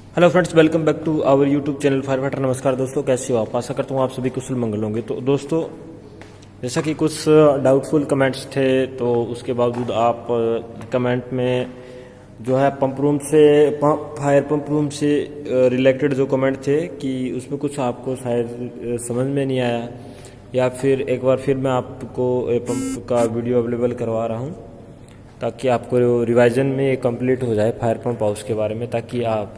Hello friends, welcome back to our YouTube channel fire fighter. नमस्कार दोस्तों, कैसे हो आप? आशा करता हूँ आप सभी कुशल मंगल होंगे। तो दोस्तों, जैसा कि कुछ डाउटफुल कमेंट्स थे, तो उसके बावजूद आप कमेंट में जो है फायर पंप रूम से रिलेटेड जो कमेंट थे कि उसमें कुछ आपको शायद समझ में नहीं आया, या फिर एक बार फिर मैं आपको पंप का वीडियो अवेलेबल करवा रहा हूँ ताकि आपको रिवाइजन में ये कंप्लीट हो जाए फायर पंप हाउस के बारे में, ताकि आप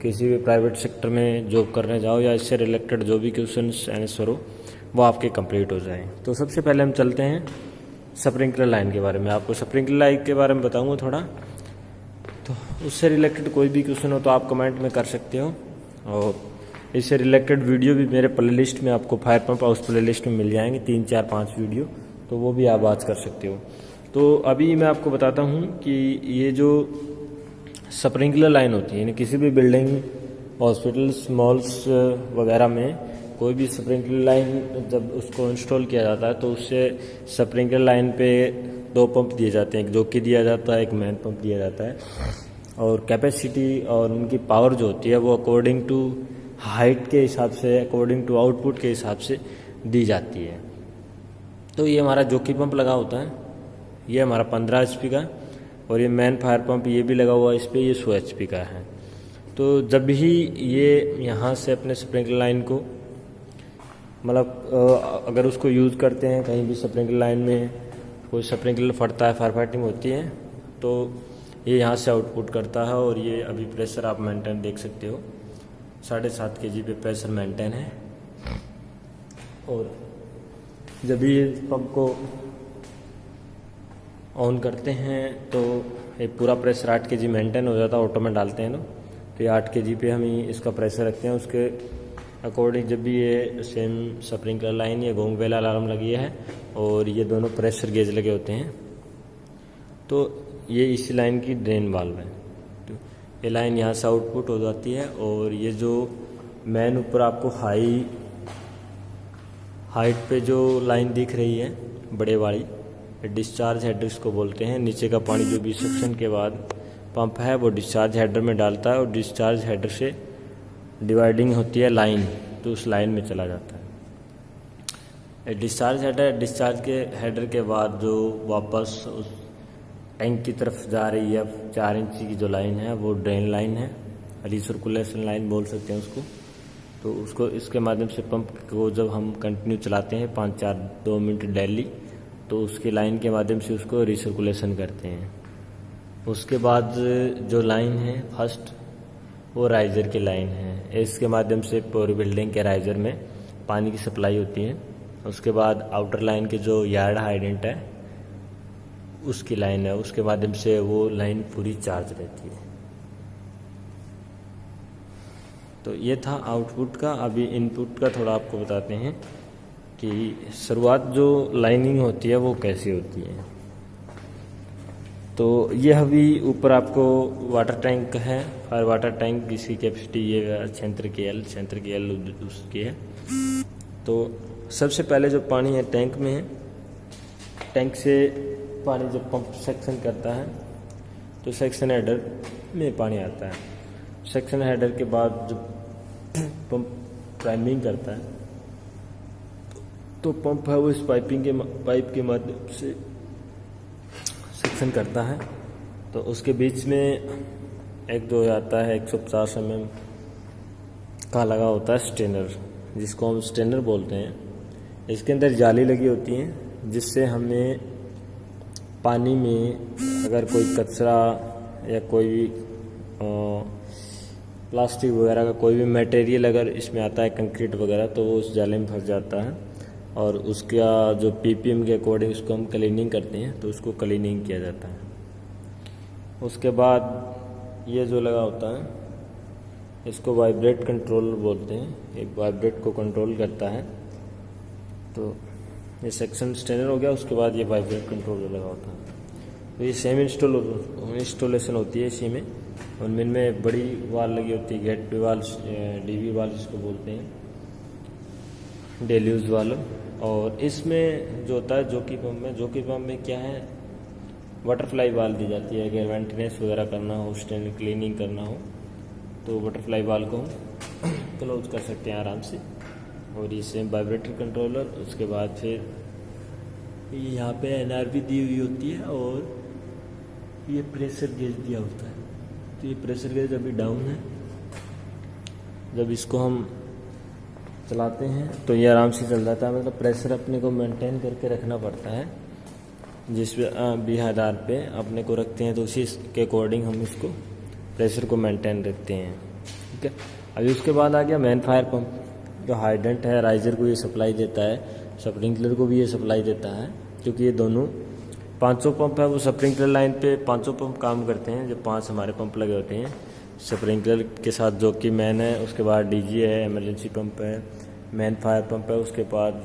किसी भी प्राइवेट सेक्टर में जॉब करने जाओ या इससे रिलेटेड जो भी क्वेश्चंस आंसर हो वो आपके कंप्लीट हो जाएं। तो सबसे पहले हम चलते हैं स्प्रिंकलर लाइन के बारे में। आपको स्प्रिंकलर लाइन के बारे में बताऊंगा थोड़ा, तो उससे रिलेटेड कोई भी क्वेश्चन हो तो आप कमेंट में कर सकते हो, और इससे रिलेटेड वीडियो भी मेरे प्लेलिस्ट में आपको फायर पंप हाउस प्लेलिस्ट में मिल जाएंगे, 3 4 5 वीडियो, तो वो भी आप वॉच कर सकते हो। तो अभी मैं आपको बताता हूँ कि ये जो स्प्रिंकलर लाइन होती है, यानी किसी भी बिल्डिंग, हॉस्पिटल्स, मॉल्स वगैरह में कोई भी स्प्रिंकलर लाइन जब उसको इंस्टॉल किया जाता है तो उससे स्प्रिंकलर लाइन पे 2 पंप दिए जाते हैं, एक जोकी दिया जाता है, एक मैन पंप दिया जाता है, और कैपेसिटी और उनकी पावर जो होती है वो अकॉर्डिंग टू हाइट के हिसाब से, अकॉर्डिंग टू आउटपुट के हिसाब से दी जाती है। तो ये हमारा जोकी पंप लगा होता है, ये हमारा 15 HP का, और ये मैन फायर पंप ये भी लगा हुआ है इस पर, ये 100 HP का है। तो जब भी ये यहाँ से अपने स्प्रिंकलर लाइन को, मतलब अगर उसको यूज़ करते हैं कहीं भी स्प्रिंकलर लाइन में कोई स्प्रिंकलर फटता है, फायर फाइटिंग होती है, तो ये यहाँ से आउटपुट करता है। और ये अभी प्रेशर आप मेंटेन देख सकते हो, 7.5 kg पे प्रेशर मेंटेन है। और जब भी ये पंप को ऑन करते हैं तो ये पूरा प्रेशर 8 kg मेंटेन हो जाता है। ऑटो में डालते हैं ना, तो ये 8 kg पे हम इसका प्रेशर रखते हैं। उसके अकॉर्डिंग जब भी ये सेम स्प्रिंकलर लाइन, ये गोंग बेल अलार्म लगी है और ये दोनों प्रेशर गेज लगे होते हैं, तो ये इसी लाइन की ड्रेन वाल्व है। तो ये लाइन यहाँ से आउटपुट हो जाती है, और ये जो मैन ऊपर आपको हाइट पे जो लाइन दिख रही है बड़े वाली, डिस्चार्ज हेडर इसको बोलते हैं। नीचे का पानी जो भी सक्शन के बाद पंप है वो डिस्चार्ज हेडर में डालता है, और डिस्चार्ज हेडर से डिवाइडिंग होती है लाइन, तो उस लाइन में चला जाता है। डिस्चार्ज के हेडर के बाद जो वापस उस टैंक की तरफ जा रही है 4 इंच की जो लाइन है वो ड्रेन लाइन है, रिसर्कुलेशन लाइन बोल सकते हैं उसको। तो उसको इसके माध्यम से पंप को जब हम कंटिन्यू चलाते हैं 5-4-2 मिनट डेली, तो उसके लाइन के माध्यम से उसको रिसर्कुलेशन करते हैं। उसके बाद जो लाइन है फर्स्ट, वो राइजर की लाइन है। इसके माध्यम से पूरी बिल्डिंग के राइजर में पानी की सप्लाई होती है। उसके बाद आउटर लाइन के जो यार्ड हाइडेंट है उसकी लाइन है, उसके माध्यम से वो लाइन पूरी चार्ज रहती है। तो ये था आउटपुट का। अभी इनपुट का थोड़ा आपको बताते हैं कि शुरुआत जो लाइनिंग होती है वो कैसी होती है। तो ये अभी ऊपर आपको वाटर टैंक है, फायर वाटर टैंक, जिसकी कैपेसिटी ये सेंटर के एल उसकी है। तो सबसे पहले जो पानी है टैंक में है, टैंक से पानी जब पंप सेक्शन करता है तो सेक्शन हेडर में पानी आता है। सेक्शन हेडर के बाद जब पंप प्राइमिंग करता है तो पंप है वो इस पाइप के माध्यम से सेक्शन करता है। तो उसके बीच में एक दो आता है 150 mm का लगा होता है स्टेनर, जिसको हम स्टेनर बोलते हैं। इसके अंदर जाली लगी होती है, जिससे हमें पानी में अगर कोई कचरा या कोई भी प्लास्टिक वगैरह का कोई भी मटेरियल अगर इसमें आता है, कंक्रीट वगैरह, तो वो उस जाले में फंस जाता है। और उसका जो PPM के अकॉर्डिंग उसको हम क्लीनिंग करते हैं, तो उसको क्लीनिंग किया जाता है। उसके बाद ये जो लगा होता है इसको वाइब्रेट कंट्रोल बोलते हैं, एक वाइब्रेट को कंट्रोल करता है। तो ये सेक्शन स्टेनर हो गया। उसके बाद ये वाइब्रेट कंट्रोल लगा होता है। तो ये सेम इंस्टॉलेशन होती है इसी में। उनमें बड़ी वाल लगी होती है, गेट पे वाल, DV वाल जिसको बोलते हैं, डेली यूज वाल। और इसमें जो होता है जोकी पंप में क्या है, बटरफ्लाई वाल दी जाती है। अगर मेंटेनेंस वगैरह करना हो, स्टेन क्लीनिंग करना हो तो बटरफ्लाई वाल को हम क्लोज कर सकते हैं आराम से। और ये सेम वाइब्रेटर कंट्रोलर, उसके बाद फिर यहाँ पे NRB दी हुई होती है और ये प्रेशर गेज दिया होता है। तो ये प्रेशर गेज अभी डाउन है, जब इसको हम चलाते हैं तो ये आराम से चल जाता है। मतलब प्रेशर अपने को मेंटेन करके रखना पड़ता है, जिस भी आधार पे अपने को रखते हैं तो उसी के अकॉर्डिंग हम इसको प्रेशर को मेंटेन रखते हैं। ठीक है, अभी उसके बाद आ गया मेन फायर पंप, जो हाइड्रेंट है राइजर को ये सप्लाई देता है, स्प्रिंकलर को भी ये सप्लाई देता है, क्योंकि ये दोनों 500 पंप है वो स्प्रिंकलर लाइन पे 500 पंप काम करते हैं। जो 5 हमारे पंप लगे होते हैं स्प्रिंकलर के साथ, जो कि मैन है, उसके बाद DG है, इमरजेंसी पंप है, मैन फायर पंप है, उसके बाद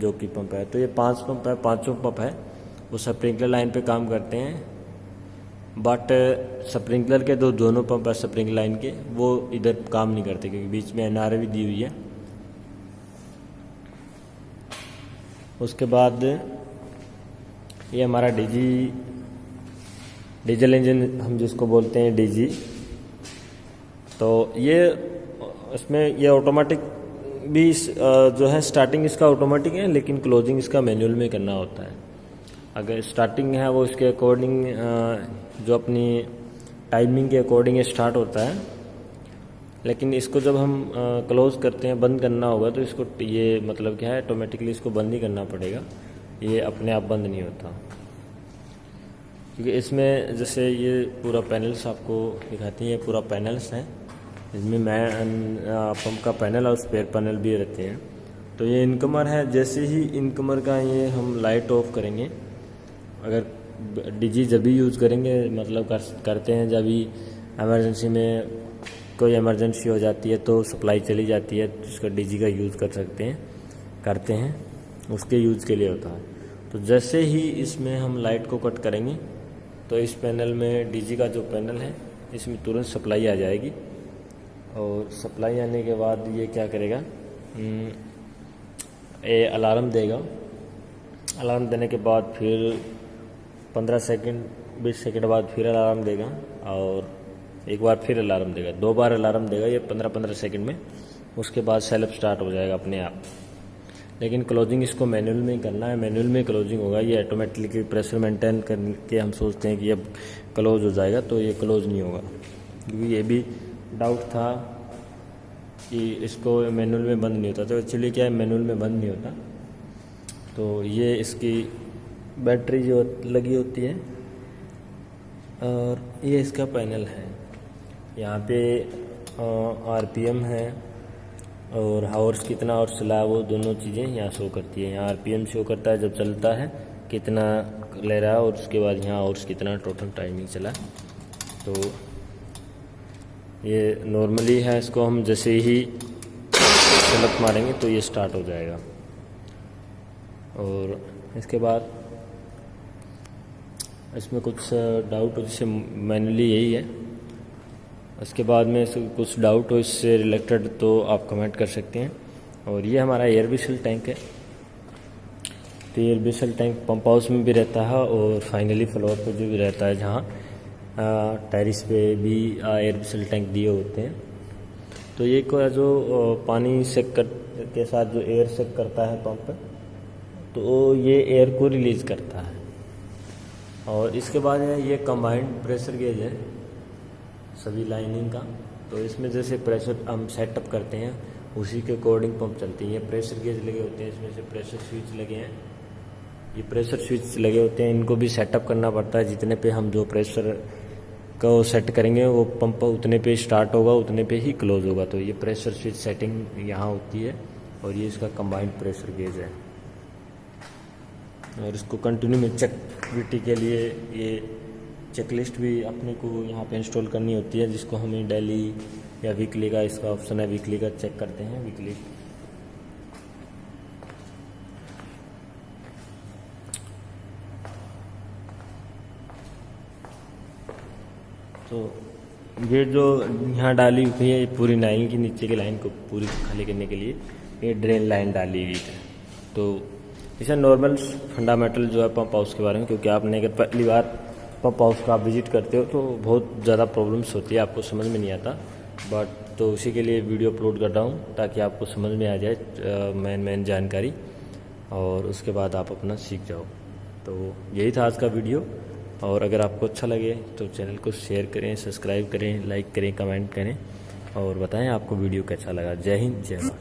जो कि पंप है। तो ये 5 पंप है, 500 पंप है, वो स्प्रिंकलर लाइन पे काम करते हैं। बट स्प्रिंकलर के दोनों पंप है स्प्रिंकलर लाइन के, वो इधर काम नहीं करते क्योंकि बीच में NRA भी दी हुई है। उसके बाद ये हमारा डीजल इंजन हम जिसको बोलते हैं DG, तो ये इसमें ये ऑटोमेटिक भी जो है स्टार्टिंग इसका ऑटोमेटिक है, लेकिन क्लोजिंग इसका मैनुअल में करना होता है। अगर स्टार्टिंग है वो इसके अकॉर्डिंग जो अपनी टाइमिंग के अकॉर्डिंग स्टार्ट होता है, लेकिन इसको जब हम क्लोज करते हैं, बंद करना होगा, तो इसको ये मतलब क्या है, ऑटोमेटिकली इसको बंद ही करना पड़ेगा, ये अपने आप बंद नहीं होता। क्योंकि इसमें जैसे ये पूरा पैनल्स आपको दिखाती हैं, ये पूरा पैनल्स हैं, इसमें पंप का पैनल और स्पेयर पैनल भी रहते हैं। तो ये इनकमर है, जैसे ही इनकमर का ये हम लाइट ऑफ करेंगे, अगर DG जब भी यूज़ करेंगे, मतलब करते हैं जब भी इमरजेंसी में कोई इमरजेंसी हो जाती है तो सप्लाई चली जाती है, जिसका DG का यूज़ कर सकते हैं, करते हैं, उसके यूज़ के लिए होता है। तो जैसे ही इसमें हम लाइट को कट करेंगे तो इस पैनल में DG का जो पैनल है इसमें तुरंत सप्लाई आ जाएगी। और सप्लाई आने के बाद ये क्या करेगा, ये अलार्म देगा। अलार्म देने के बाद फिर 15 सेकंड 20 सेकंड बाद फिर अलार्म देगा, और एक बार फिर अलार्म देगा, 2 बार अलार्म देगा ये 15-15 सेकंड में। उसके बाद सेल्फ स्टार्ट हो जाएगा अपने आप। लेकिन क्लोजिंग इसको मैनुअल में ही करना है, मैनुअल में क्लोजिंग होगा। ये ऑटोमेटिकली प्रेशर मेंटेन करके हम सोचते हैं कि अब क्लोज हो जाएगा, तो ये क्लोज नहीं होगा। क्योंकि ये भी डाउट था कि इसको मैनुअल में बंद नहीं होता, तो एक्चुअली क्या है, मैनुअल में बंद नहीं होता। तो ये इसकी बैटरी जो लगी होती है, और ये इसका पैनल है। यहाँ पे RPM है और हावर्स कितना और चला है, वो दोनों चीज़ें यहाँ शो करती है। यहाँ RPM शो करता है जब चलता है कितना ले रहा है, और उसके बाद यहाँ हावर्स कितना टोटल टाइमिंग चला। तो ये नॉर्मली है, इसको हम जैसे ही सेलेक्ट मारेंगे तो ये स्टार्ट हो जाएगा। और इसके बाद इसमें कुछ डाउट हो, जैसे मैनुअली यही है, इसके बाद में कुछ डाउट हो इससे रिलेटेड तो आप कमेंट कर सकते हैं। और ये हमारा एयर विसल टैंक है। तो air whistle tank pump house में भी रहता है और फाइनली फ्लोर पर जो भी रहता है, जहाँ टेरिस पे भी एयर विसल टैंक दिए होते हैं। तो ये को जो पानी सेक कर के साथ जो एयर सेक करता है पंप, तो ये एयर को रिलीज़ करता है। और इसके बाद है ये कंबाइंड प्रेशर गेज है सभी लाइनिंग का। तो इसमें जैसे प्रेशर हम सेटअप करते हैं उसी के अकॉर्डिंग पंप चलती है। ये प्रेशर गेज लगे होते हैं, इसमें से प्रेशर स्विच लगे हैं, ये प्रेशर स्विच लगे होते हैं, इनको भी सेटअप करना पड़ता है। जितने पे हम जो प्रेशर को सेट करेंगे वो पंप उतने पे स्टार्ट होगा, उतने पे ही क्लोज होगा। तो ये प्रेशर स्विच सेटिंग यहाँ होती है। और ये इसका कंबाइंड प्रेशर गेज है। और इसको कंटिन्यू में चेकविटी के लिए ये चेकलिस्ट भी अपने को यहाँ पे इंस्टॉल करनी होती है, जिसको हमें डेली या वीकली का इसका ऑप्शन है, वीकली का चेक करते हैं वीकली। तो ये जो यहाँ डाली हुई है पूरी नाइन की नीचे की लाइन को पूरी खाली करने के लिए ये ड्रेन लाइन डाली हुई है। तो इसे नॉर्मल फंडामेंटल जो है पंप हाउस के बारे में, क्योंकि आपने अगर पहली बार पंप हाउस का आप विजिट करते हो तो बहुत ज़्यादा प्रॉब्लम्स होती है, आपको समझ में नहीं आता। बट तो उसी के लिए वीडियो अपलोड कर रहा हूँ ताकि आपको समझ में आ जाए मेन जानकारी, और उसके बाद आप अपना सीख जाओ। तो यही था आज का वीडियो, और अगर आपको अच्छा लगे तो चैनल को शेयर करें, सब्सक्राइब करें, लाइक करें, कमेंट करें और बताएं आपको वीडियो कैसा लगा। जय हिंद, जय भारत।